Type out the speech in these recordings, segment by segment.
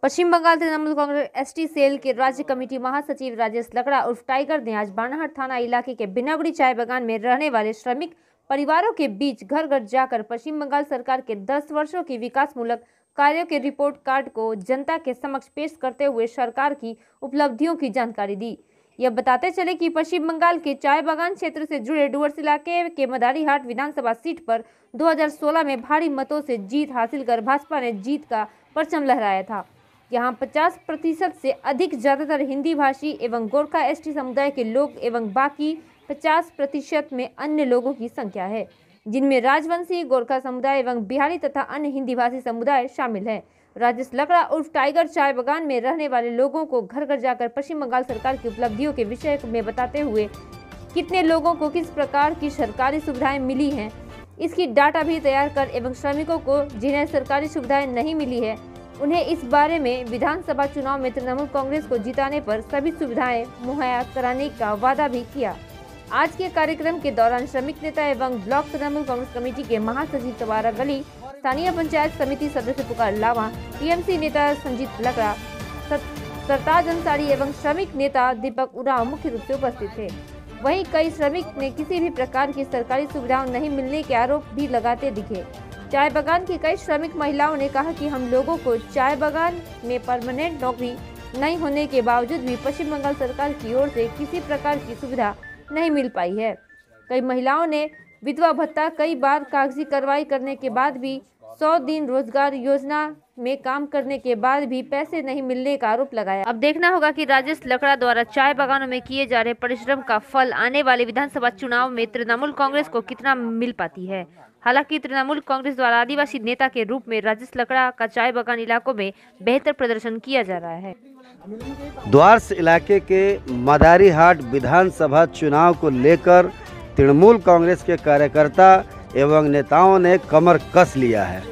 पश्चिम Bengal Trinamool Congress ST cell के राज्य committee महासचिव राजेश लकड़ा उर्फ टाइगर ने आज बानाहट थाना इलाके के बिनागुड़ी चाय बागान में रहने वाले श्रमिक परिवारों के बीच घर घर जाकर पश्चिम बंगाल सरकार के 10 वर्षों की विकासमूलक कार्यों के रिपोर्ट कार्ड को जनता के समक्ष पेश करते हुए सरकार की उपलब्धियों की जानकारी दी। यह बताते चले कि पश्चिम बंगाल के चाय बागान क्षेत्र से जुड़े डुवर्स इलाके के मदारीहाट विधानसभा सीट पर 2016 में भारी मतों से जीत हासिल कर भाजपा ने जीत का परचम लहराया था। यहाँ 50% से अधिक ज्यादातर हिंदी भाषी एवं गोरखा एसटी समुदाय के लोग एवं बाकी 50% में अन्य लोगों की संख्या है, जिनमें राजवंशी, गोरखा समुदाय एवं बिहारी तथा अन्य हिंदी भाषी समुदाय शामिल है। राजेश लकड़ा उर्फ टाइगर चाय बागान में रहने वाले लोगों को घर घर जाकर पश्चिम बंगाल सरकार की उपलब्धियों के विषय में बताते हुए कितने लोगों को किस प्रकार की सरकारी सुविधाएं मिली हैं, इसकी डाटा भी तैयार कर एवं श्रमिकों को जिन्हें सरकारी सुविधाएं नहीं मिली है उन्हें इस बारे में विधानसभा चुनाव में तृणमूल कांग्रेस को जिताने पर सभी सुविधाएं मुहैया कराने का वादा भी किया। आज के कार्यक्रम के दौरान श्रमिक नेता एवं ब्लॉक तृणमूल कांग्रेस कमेटी के महासचिव तबारा गली, स्थानीय पंचायत समिति सदस्य पुकार लावा, टीएमसी नेता संजीत लकड़ा, सरताज अंसारी एवं श्रमिक नेता दीपक उरांव मुख्य रूप से उपस्थित थे। वहीं कई श्रमिक ने किसी भी प्रकार की सरकारी सुविधाएं नहीं मिलने के आरोप भी लगाते दिखे। चाय बागान की कई श्रमिक महिलाओं ने कहा कि हम लोगों को चाय बागान में परमानेंट नौकरी नहीं होने के बावजूद भी पश्चिम बंगाल सरकार की ओर से किसी प्रकार की सुविधा नहीं मिल पाई है। कई महिलाओं ने विधवा भत्ता, कई बार कागजी कार्रवाई करने के बाद भी 100 दिन रोजगार योजना में काम करने के बाद भी पैसे नहीं मिलने का आरोप लगाया। अब देखना होगा कि राजेश लकड़ा द्वारा चाय बागानों में किए जा रहे परिश्रम का फल आने वाले विधानसभा चुनाव में तृणमूल कांग्रेस को कितना मिल पाती है। हालांकि तृणमूल कांग्रेस द्वारा आदिवासी नेता के रूप में राजेश लकड़ा का चाय बागान इलाकों में बेहतर प्रदर्शन किया जा रहा है। द्वारस इलाके के मदारीहाट विधानसभा चुनाव को लेकर तृणमूल कांग्रेस के कार्यकर्ता एवं नेताओं ने कमर कस लिया है।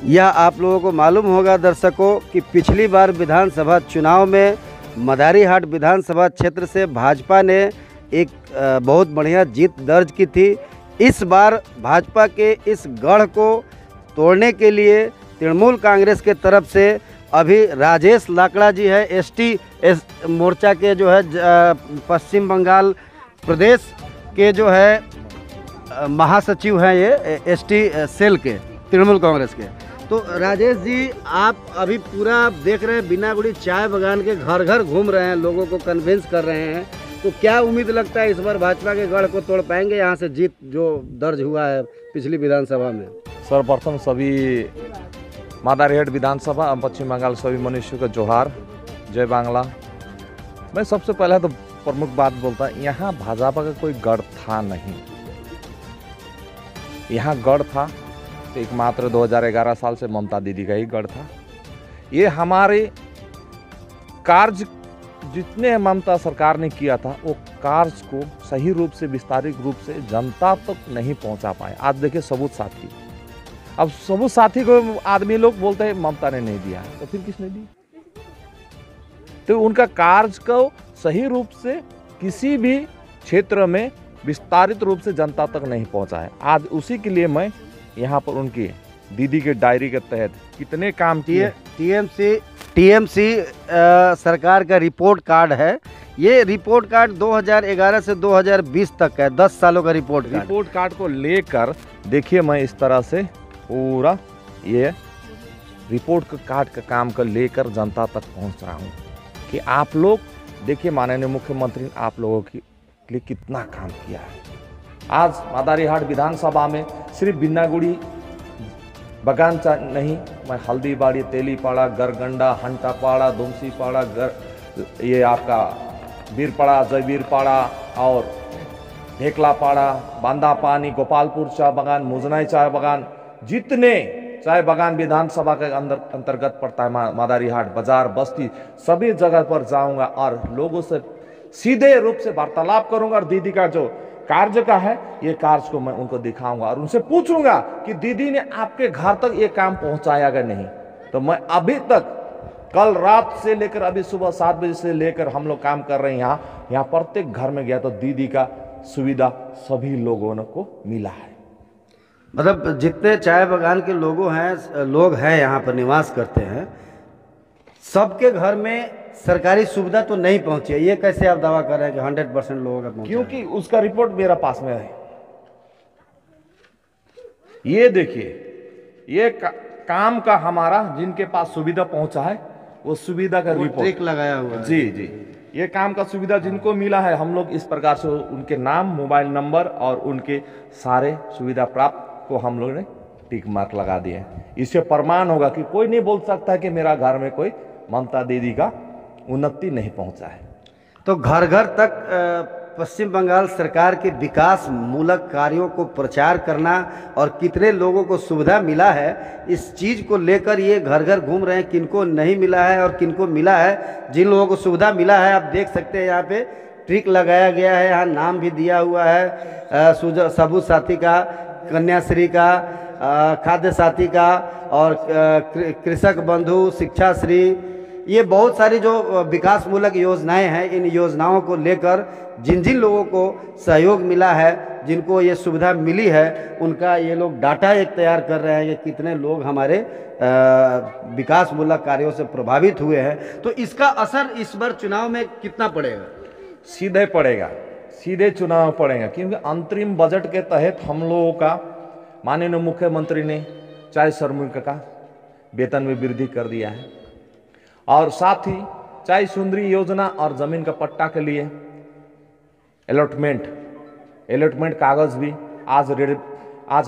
यह आप लोगों को मालूम होगा दर्शकों कि पिछली बार विधानसभा चुनाव में मदारीहाट विधानसभा क्षेत्र से भाजपा ने एक बहुत बढ़िया जीत दर्ज की थी। इस बार भाजपा के इस गढ़ को तोड़ने के लिए तृणमूल कांग्रेस के तरफ से अभी राजेश लकड़ा जी है, एसटी मोर्चा के जो है पश्चिम बंगाल प्रदेश के जो है महासचिव हैं, ये एसटी सेल के तृणमूल कांग्रेस के। तो राजेश जी, आप अभी पूरा देख रहे हैं बिनागुड़ी चाय बागान के घर घर घूम रहे हैं, लोगों को कन्विंस कर रहे हैं, तो क्या उम्मीद लगता है इस बार भाजपा के गढ़ को तोड़ पाएंगे, यहाँ से जीत जो दर्ज हुआ है पिछली विधानसभा में? सर्वप्रथम सभी मदारीहाट विधानसभा पश्चिम बंगाल सभी मनुष्यों का जोहार, जय बांग्ला। मैं सबसे पहले तो प्रमुख बात बोलता, यहाँ भाजपा का कोई गढ़ था नहीं। यहाँ गढ़ था एकमात्र 2011 साल से ममता दीदी का ही गढ़ था। ये हमारे कार्य जितने ममता सरकार ने किया था वो कार्य को सही रूप से विस्तारित रूप से जनता तक नहीं पहुंचा पाए। आज देखिए सबूत साथी, अब सबूत साथी को आदमी लोग बोलते हैं ममता ने नहीं दिया, तो फिर किसने दी? तो उनका कार्य को सही रूप से किसी भी क्षेत्र में विस्तारित रूप से जनता तक नहीं पहुंचा है। आज उसी के लिए मैं यहाँ पर उनकी दीदी के डायरी के तहत कितने काम किए। टीएमसी सरकार का रिपोर्ट कार्ड है। ये रिपोर्ट कार्ड 2011 से 2020 तक है, 10 सालों का रिपोर्ट कार्ड को लेकर देखिए, मैं इस तरह से पूरा ये रिपोर्ट कार्ड का काम कर लेकर जनता तक पहुंच रहा हूं कि आप लोग देखिए माननीय मुख्यमंत्री ने आप लोगों के लिए कितना काम किया है। आज मदारीहाट विधानसभा में सिर्फ बिनागुड़ी बागान नहीं, मैं हल्दीबाड़ी, तेलीपाड़ा, गरगंडा, हंटापाड़ा, दुमसीपाड़ा, ये आपका बीरपाड़ा, जयवीरपाड़ा और ढेकलापाड़ा, बांदापानी, गोपालपुर चाय बागान, मुजनाई चाय बागान, जितने चाय बागान विधानसभा के अंतर्गत पड़ता है मदारीहाट बाजार बस्ती, सभी जगह पर जाऊंगा और लोगों से सीधे रूप से वार्तालाप करूंगा और दीदी का जो कार्य का है ये कार्य को मैं उनको दिखाऊंगा और उनसे पूछूंगा कि दीदी ने आपके घर तक ये काम पहुंचाया या नहीं। तो मैं अभी तक कल रात से लेकर अभी सुबह 7 बजे से लेकर हम लोग काम कर रहे हैं यहाँ प्रत्येक घर में गया तो दीदी का सुविधा सभी लोगों को मिला है। मतलब जितने चाय बागान के लोग हैं यहाँ पर निवास करते हैं, सबके घर में सरकारी सुविधा तो नहीं पहुंची है, ये कैसे आप दावा कर रहे हैं कि 100% लोगों का पहुंचा है? क्योंकि उसका रिपोर्ट मेरा पास में है। ये देखिए, ये काम का हमारा जिनके पास सुविधा पहुंचा है वो सुविधा का रिपोर्ट ट्रिक लगाया हुआ है। जी जी, ये काम का सुविधा जिनको मिला है, हम लोग इस प्रकार से उनके नाम, मोबाइल नंबर और उनके सारे सुविधा प्राप्त को हम लोग ने टिक मार्क लगा दिए। इससे प्रमाण होगा कि कोई नहीं बोल सकता कि मेरा घर में कोई ममता दीदी का उन्नति नहीं पहुंचा है। तो घर घर तक पश्चिम बंगाल सरकार के विकास मूलक कार्यों को प्रचार करना और कितने लोगों को सुविधा मिला है, इस चीज़ को लेकर ये घर घर घूम रहे हैं, किनको नहीं मिला है और किनको मिला है। जिन लोगों को सुविधा मिला है, आप देख सकते हैं यहाँ पे ट्रिक लगाया गया है, यहाँ नाम भी दिया हुआ है, सबूत साथी का, कन्याश्री का, खाद्य साथी का और कृषक बंधु, शिक्षा श्री, ये बहुत सारी जो विकास मूलक योजनाएं हैं, इन योजनाओं को लेकर जिन जिन लोगों को सहयोग मिला है, जिनको ये सुविधा मिली है, उनका ये लोग डाटा एक तैयार कर रहे हैं कि कितने लोग हमारे विकास मूलक कार्यों से प्रभावित हुए हैं। तो इसका असर इस बार चुनाव में कितना पड़ेगा? सीधे पड़ेगा, सीधे चुनाव पड़ेगा, क्योंकि अंतरिम बजट के तहत हम लोगों का माननीय मुख्यमंत्री ने 40 श्रमिकों का वेतन में वृद्धि कर दिया है और साथ ही 40 सुंदरी योजना और जमीन का पट्टा के लिए अलॉटमेंट कागज भी आज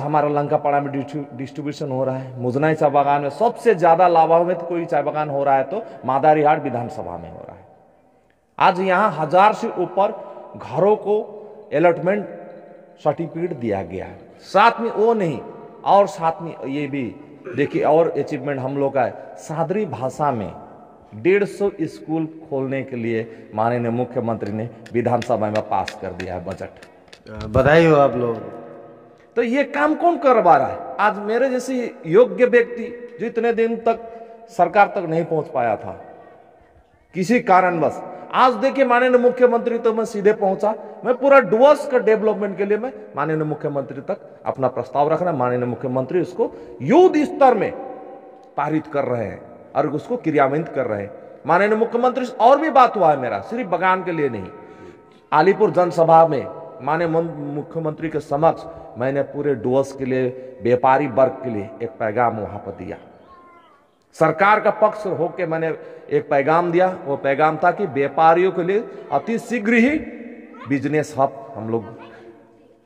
हमारा लंकापाड़ा में डिस्ट्रीब्यूशन हो रहा है। मुजनाई चाय बागान में सबसे ज्यादा लाभान्वित कोई चाय बागान हो रहा है तो मादारीहाट विधानसभा में हो रहा है। आज यहाँ 1000 से ऊपर घरों को अलॉटमेंट सर्टिफिकेट दिया गया है। साथ में वो नहीं, और साथ में ये भी देखिए और अचीवमेंट हम लोग का है, सादरी भाषा में 150 स्कूल खोलने के लिए माननीय मुख्यमंत्री ने विधानसभा में पास कर दिया है बजट। बधाई हो आप लोग। तो ये काम कौन करवा रहा है? आज मेरे जैसे योग्य व्यक्ति जो इतने दिन तक सरकार तक नहीं पहुंच पाया था किसी कारणवश, आज देखिए माननीय मुख्यमंत्री तो मैं सीधे पहुंचा। मैं पूरा डुअर्स का डेवलपमेंट के लिए मैं माननीय मुख्यमंत्री तक अपना प्रस्ताव रख रहा है। माननीय मुख्यमंत्री उसको युद्ध स्तर में पारित कर रहे हैं और उसको क्रियान्वित कर रहे हैं। माननीय मुख्यमंत्री से और भी बात हुआ है मेरा, सिर्फ बगान के लिए नहीं। आलीपुर जनसभा में माननीय मुख्यमंत्री के समक्ष मैंने पूरे डुअर्स के लिए, व्यापारी वर्ग के लिए एक पैगाम वहां पर दिया। सरकार का पक्ष होकर मैंने एक पैगाम दिया। वो पैगाम था कि व्यापारियों के लिए अति शीघ्र ही बिजनेस हब, हम लोग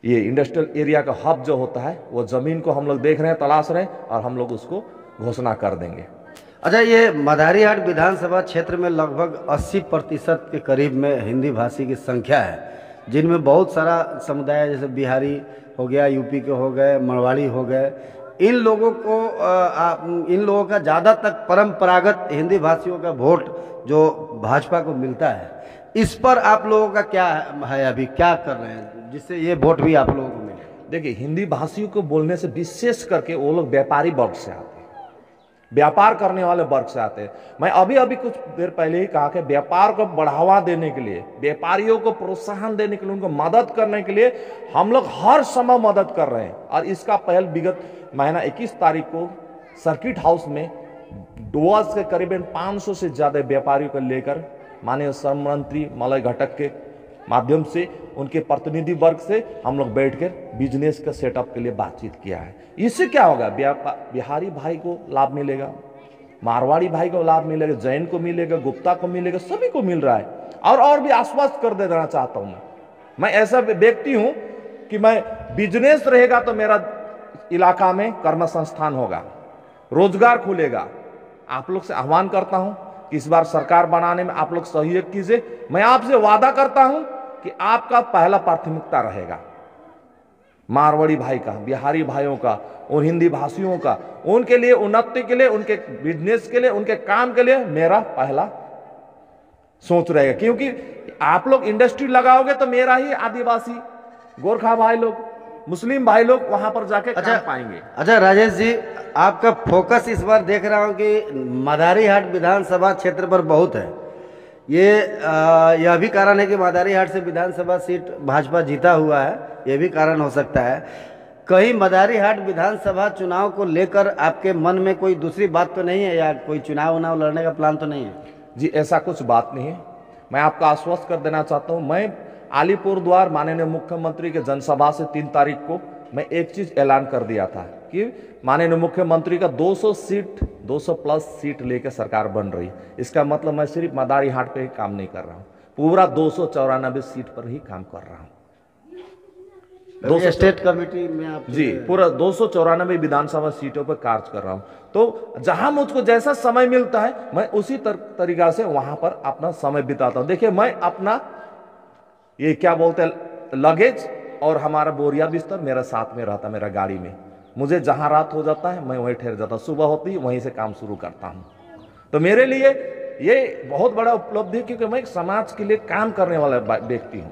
ये इंडस्ट्रियल एरिया का हब जो होता है वो जमीन को हम लोग देख रहे हैं, तलाश रहे हैं और हम लोग उसको घोषणा कर देंगे। अच्छा, ये मदारीहाट विधानसभा क्षेत्र में लगभग 80% के करीब में हिंदी भाषी की संख्या है, जिनमें बहुत सारा समुदाय जैसे बिहारी हो गया, यूपी के हो गए, मरवाड़ी हो गए। इन लोगों का ज़्यादा तक परंपरागत हिंदी भाषियों का वोट जो भाजपा को मिलता है, इस पर आप लोगों का क्या है, अभी क्या कर रहे हैं जिससे ये वोट भी आप लोगों को मिले? देखिए, हिंदी भाषियों को बोलने से विशेष करके वो लोग व्यापारी वर्ग से आते हैं, व्यापार करने वाले वर्ग से आते हैं। मैं अभी कुछ देर पहले ही कहा कि व्यापार को बढ़ावा देने के लिए, व्यापारियों को प्रोत्साहन देने के लिए, उनको मदद करने के लिए हम लोग हर समय मदद कर रहे हैं। और इसका पहल विगत महीना 21 तारीख को सर्किट हाउस में डुअर्स के करीबन 500 से ज्यादा व्यापारियों को लेकर माननीय श्रम मंत्री मलय घटक के माध्यम से उनके प्रतिनिधि वर्ग से हम लोग बैठकर बिजनेस का सेटअप के लिए बातचीत किया है। इससे क्या होगा, बिहारी भाई को लाभ मिलेगा, मारवाड़ी भाई को लाभ मिलेगा, जैन को मिलेगा, गुप्ता को मिलेगा, सभी को मिल रहा है। और भी आश्वस्त कर देना चाहता हूं, मैं ऐसा व्यक्ति हूं कि मैं बिजनेस रहेगा तो मेरा इलाका में कर्म संस्थान होगा, रोजगार खुलेगा। आप लोग से आह्वान करता हूं कि इस बार सरकार बनाने में आप लोग सहयोग कीजिए। मैं आपसे वादा करता हूं कि आपका पहला प्राथमिकता रहेगा मारवाड़ी भाई का, बिहारी भाइयों का, उन हिंदी भाषियों का, उनके लिए उन्नति के लिए, उनके बिजनेस के लिए, उनके काम के लिए मेरा पहला सोच रहेगा। क्योंकि आप लोग इंडस्ट्री लगाओगे तो मेरा ही आदिवासी, गोरखा भाई लोग, मुस्लिम भाई लोग वहां पर जाके काम पाएंगे। अच्छा राजेश जी, आपका फोकस इस बार देख रहा हूं कि मदारीहाट विधानसभा क्षेत्र पर बहुत है। यह भी कारण है कि मदारीहाट से विधानसभा सीट भाजपा जीता हुआ है, यह भी कारण हो सकता है। कहीं मदारीहाट विधानसभा चुनाव को लेकर आपके मन में कोई दूसरी बात तो नहीं है, या कोई चुनाव उनाव लड़ने का प्लान तो नहीं है? जी ऐसा कुछ बात नहीं है। मैं आपको आश्वस्त कर देना चाहता हूं, मैं अलीपुरद्वार माननीय मुख्यमंत्री के जनसभा से 3 तारीख को मैं एक चीज ऐलान कर दिया था कि माननीय मुख्यमंत्री का 200 प्लस सीट लेकर सरकार बन रही। इसका मतलब मैं सिर्फ मदारीहाट पे ही काम नहीं कर रहा हूँ, पूरा 294 सीट पर ही काम कर रहा हूँ। स्टेट कमेटी में आप जी पूरा 294 विधानसभा सीटों पर कार्य कर रहा हूं। तो जहां मुझको जैसा समय मिलता है मैं उसी तरीका से वहां पर अपना समय बिताता हूं। देखिए मैं अपना ये क्या बोलते हैं लगेज और हमारा बोरिया बिस्तर मेरा साथ में रहता, मेरा गाड़ी में। मुझे जहां रात हो जाता है मैं वहीं ठहर जाता, सुबह होती है वहीं से काम शुरू करता हूं। तो मेरे लिए ये बहुत बड़ा उपलब्धि है, क्योंकि मैं समाज के लिए काम करने वाला व्यक्ति हूं।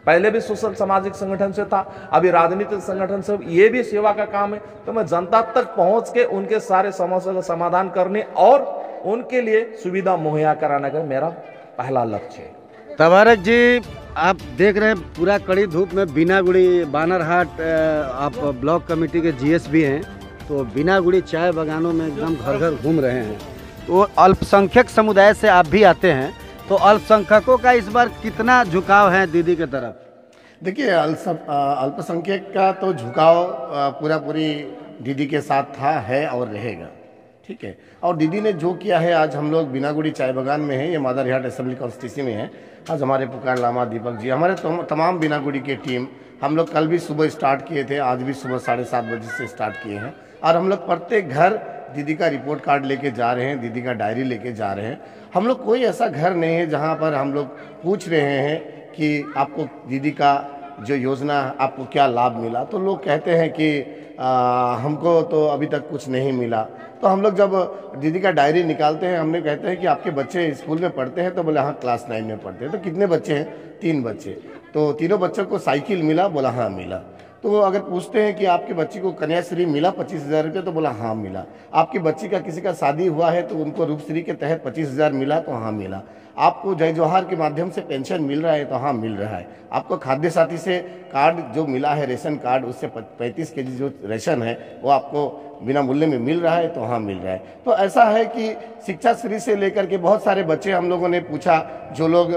पहले भी सोशल सामाजिक संगठन से था, अभी राजनीतिक संगठन से, ये भी सेवा का काम है। तो मैं जनता तक पहुंच के उनके सारे समस्या का समाधान करने और उनके लिए सुविधा मुहैया कराने का मेरा पहला लक्ष्य है। तबारक जी, आप देख रहे हैं पूरा कड़ी धूप में बिनागुड़ी बानरहाट, आप ब्लॉक कमेटी के जीएस भी हैं, तो बिनागुड़ी चाय बागानों में एकदम घर घर घूम रहे हैं। तो अल्पसंख्यक समुदाय से आप भी आते हैं, तो अल्पसंख्यकों का इस बार कितना झुकाव है दीदी की तरफ? देखिए अल्पसंख्यक का तो झुकाव पूरी दीदी के साथ था, है और रहेगा, ठीक है। और दीदी ने जो किया है, आज हम लोग बिनागुड़ी चाय बागान में हैं, ये मदारीहाट असेंबली कॉन्स्टिट्यूंसी में है। आज हमारे पुकार लामा, दीपक जी, हमारे तमाम बिनागुड़ी के टीम, हम लोग कल भी सुबह स्टार्ट किए थे, आज भी सुबह 7:30 बजे से स्टार्ट किए हैं। और हम लोग प्रत्येक घर दीदी का रिपोर्ट कार्ड लेके जा रहे हैं, दीदी का डायरी लेके जा रहे हैं। हम लोग कोई ऐसा घर नहीं है जहाँ पर हम लोग पूछ रहे हैं कि आपको दीदी का जो योजना आपको क्या लाभ मिला। तो लोग कहते हैं कि हमको तो अभी तक कुछ नहीं मिला। तो हम लोग जब दीदी का डायरी निकालते हैं, हमने कहते हैं कि आपके बच्चे स्कूल में पढ़ते हैं? तो बोले हाँ क्लास 9 में पढ़ते हैं। तो कितने बच्चे हैं? 3 बच्चे। तो तीनों बच्चों को साइकिल मिला? बोला हाँ मिला। तो अगर पूछते हैं कि आपके बच्ची को कन्याश्री मिला 25,000 रुपये? तो बोला हाँ मिला। आपकी बच्ची का किसी का शादी हुआ है तो उनको रूपश्री के तहत 25,000 मिला? तो हाँ मिला। आपको जय जोहार के माध्यम से पेंशन मिल रहा है? तो हाँ मिल रहा है। आपको खाद्य साथी से कार्ड जो मिला है, रेशन कार्ड, उससे 35 केजी जो राशन है वो आपको बिना मूल्य में मिल रहा है? तो हाँ मिल रहा है। तो ऐसा है कि शिक्षा श्री से लेकर के बहुत सारे बच्चे हम लोगों ने पूछा, जो लोग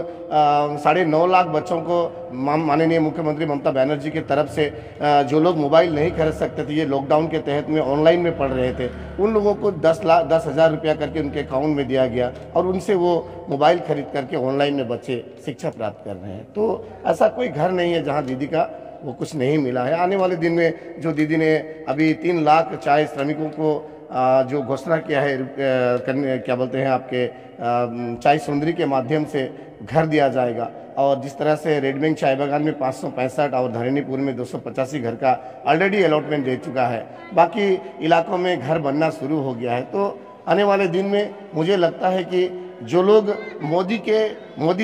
9.5 लाख बच्चों को माननीय मुख्यमंत्री ममता बनर्जी की तरफ से जो लोग मोबाइल नहीं खरीद सकते थे, ये लॉकडाउन के तहत में ऑनलाइन में पढ़ रहे थे, उन लोगों को 10,000 रुपया करके उनके अकाउंट में दिया गया और उनसे वो मोबाइल खरीद करके ऑनलाइन में बच्चे शिक्षा प्राप्त कर रहे हैं। तो ऐसा कोई घर नहीं है जहाँ दीदी का वो कुछ नहीं मिला है। आने वाले दिन में जो दीदी ने अभी 3 लाख चाय श्रमिकों को जो घोषणा किया है, क्या बोलते हैं आपके चाय सुंदरी के माध्यम से घर दिया जाएगा। और जिस तरह से रेड बैंक चाय बागान में 565 और धरणीपुर में 285 घर का ऑलरेडी अलॉटमेंट दे चुका है, बाकी इलाकों में घर बनना शुरू हो गया है। तो आने वाले दिन में मुझे लगता है कि जो लोग मोदी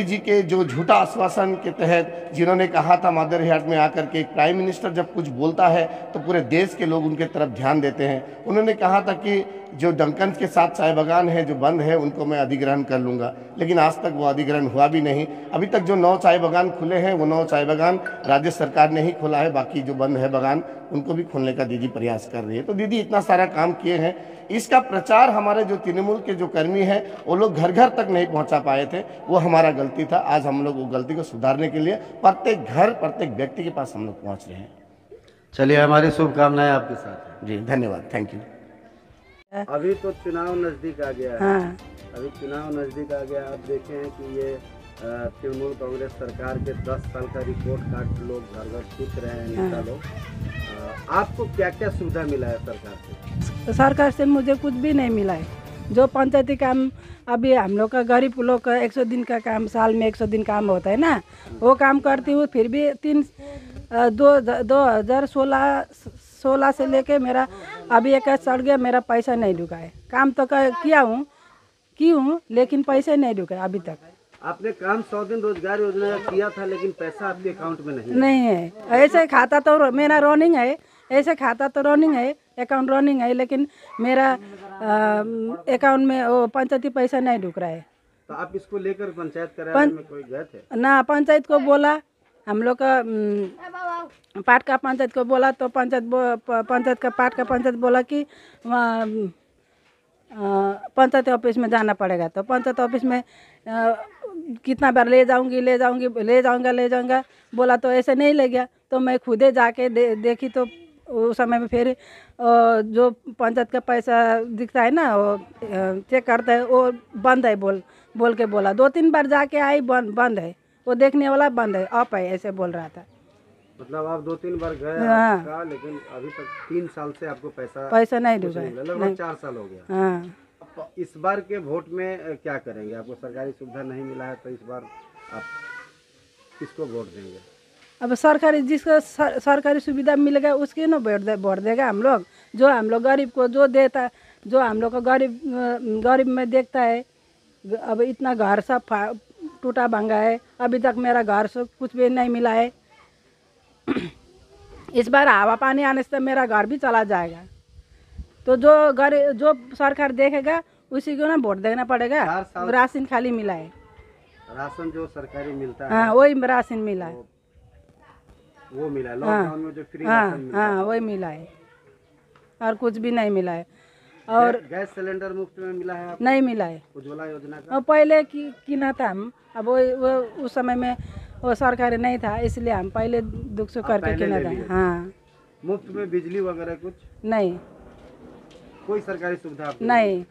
जी के जो झूठा आश्वासन के तहत जिन्होंने कहा था मदारीहाट में आकर के, एक प्राइम मिनिस्टर जब कुछ बोलता है तो पूरे देश के लोग उनके तरफ ध्यान देते हैं। उन्होंने कहा था कि जो डंकन के साथ चाय बागान है जो बंद है उनको मैं अधिग्रहण कर लूँगा, लेकिन आज तक वो अधिग्रहण हुआ भी नहीं। अभी तक जो 9 चाय बागान खुले हैं वो 9 चाय बागान राज्य सरकार ने ही खोला है, बाकी जो बंद है बागान उनको भी खोलने का दीदी प्रयास कर रही है। तो दीदी इतना सारा काम किए हैं, इसका प्रचार हमारे जो तृणमूल के जो कर्मी हैं वो लोग घर घर तक नहीं पहुंचा पाए थे, वो हमारा गलती था। आज हम लोग वो गलती को सुधारने के लिए प्रत्येक घर प्रत्येक व्यक्ति के पास हम लोग पहुंच रहे हैं। चलिए, हमारी शुभकामनाएं आपके साथ हैं। जी धन्यवाद, थैंक यू। अभी तो चुनाव नजदीक आ गया है। हाँ। अभी चुनाव नजदीक आ गया, आप देखें हैं कि ये तृणमूल कांग्रेस सरकार के 10 साल का रिपोर्ट कार्ड लोग घर घर पूछ रहे हैं, नेता लोग। आपको क्या क्या सुविधा मिला है सरकार से? सरकार से मुझे कुछ भी नहीं मिला है। जो पंचायती काम अभी हम लोग का गरीब लोग का 100 दिन का काम, साल में 100 दिन काम होता है ना, वो काम करती हूँ। फिर भी 2016 से लेके मेरा अभी 21 सड़ गया, मेरा पैसा नहीं रुका है। काम तो किया हूँ लेकिन पैसा नहीं रुका अभी तक। आपने काम 100 दिन रोजगार योजना का किया था, लेकिन पैसा आपके अकाउंट में नहीं है। ऐसे खाता तो मेरा रनिंग है, ऐसे खाता तो रनिंग है, अकाउंट रनिंग है, लेकिन मेरा अकाउंट में वो पंचायती पैसा नहीं ढुक रहा है। तो आप इसको लेकर पंचायत कार्यालय में कोई गए थे? ना, पंचायत को बोला हम लोग का पाट का पंचायत को बोला तो पंचायत का पाट का पंचायत बोला कि वहाँ पंचायत ऑफिस में जाना पड़ेगा। तो पंचायत ऑफिस में कितना बार ले जाऊंगा बोला, तो ऐसे नहीं ले गया। तो मैं खुदे जाके देखी तो उस समय में फिर जो पंचायत का पैसा दिखता है ना, वो चेक करता है, वो बंद है बोल के बोला। 2-3 बार जाके आई, बंद है, वो देखने वाला बंद है, आप है, ऐसे बोल रहा था। मतलब आप 2-3 बार गए हाँ। आपका, लेकिन अभी तक 3 साल से आपको पैसा नहीं कुछ डूबा नहीं मिला, है, लगभग नहीं। 4 साल हो गया। हाँ, अब इस बार के वोट में क्या करेंगे? आपको सरकारी सुविधा नहीं मिला है, तो इस बार आप किसको वोट देंगे? अब सरकारी जिसको सरकारी सुविधा मिलेगा उसके ना वोट देगा हम लोग। जो हम लोग गरीब को जो देता, जो हम लोग को गरीब में देखता है। अब इतना घर सब टूटा भंगा है, अभी तक मेरा घर सब कुछ भी नहीं मिला है। इस बार हवा पानी आने से मेरा घर भी चला जाएगा। तो जो सरकार देखेगा उसी को ना वोट देना पड़ेगा। 4 साल राशन खाली मिला है। राशन जो सरकारी मिलता है, हाँ, वही राशन मिला है। वो मिला है। लॉकडाउन में जो फ्री हाँ राशन मिलता हाँ, वही मिला है, और कुछ भी नहीं मिला है। और गैस सिलेंडर मुफ्त में मिला है आपको? नहीं मिला है। उज्ज्वला योजना का और पहले किना था हम, अब वो उस समय में वो सरकारी नहीं था, इसलिए हम पहले दुख सुख करके पहले किना ले था। लिए। हाँ, मुफ्त में बिजली वगैरह कुछ? नहीं कोई सरकारी सुविधा आपको नहीं।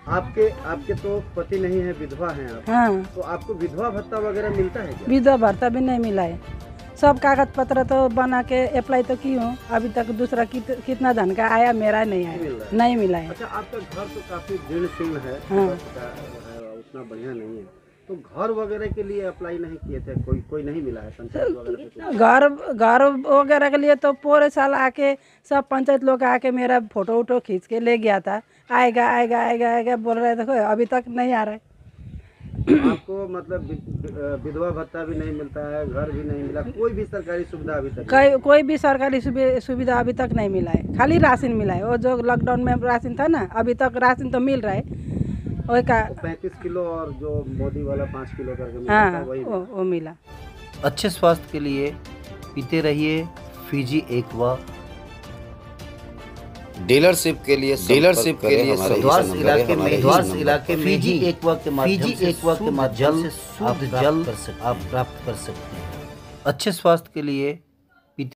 आपके तो पति नहीं है, विधवा हैं आप, हाँ, तो आपको विधवा भत्ता वगैरह मिलता है क्या? विधवा भत्ता भी नहीं मिला है। सब कागज पत्र तो बना के अप्लाई तो की हूँ, अभी तक दूसरा कितना धन का आया, मेरा नहीं आया, नहीं मिला है। अच्छा, आपका घर तो काफी जीर्ण शीर्ण है, हाँ। उतना बढ़िया नहीं है, तो घर वगैरह के लिए अप्लाई नहीं किए थे? कोई नहीं मिला है पंचायत वगैरह से? घर वगैरह के लिए तो पूरे साल आके सब पंचायत लोग आके मेरा फोटो खींच के ले गया था। आएगा बोल रहे थे, अभी तक नहीं आ रहा है। आपको मतलब विधवा भत्ता भी नहीं मिलता है, घर भी नहीं मिला, कोई भी सरकारी सुविधा अभी तक? कोई भी सरकारी सुविधा अभी तक नहीं मिला है, खाली राशन मिला है। वो जो लॉकडाउन में राशन था ना, अभी तक राशन तो मिल रहा है वही का। 35 किलो और जो मोदी वाला 5 किलो करके मिलता हाँ, है, वही वो मिला। अच्छे स्वास्थ्य के लिए पीते रहिए फीजी एक्वा। डीलरशिप के लिए द्वास इलाके में फीजी एक्वा के माध्यम से शुद्ध जल आप प्राप्त कर सकते हैं। अच्छे स्वास्थ्य के लिए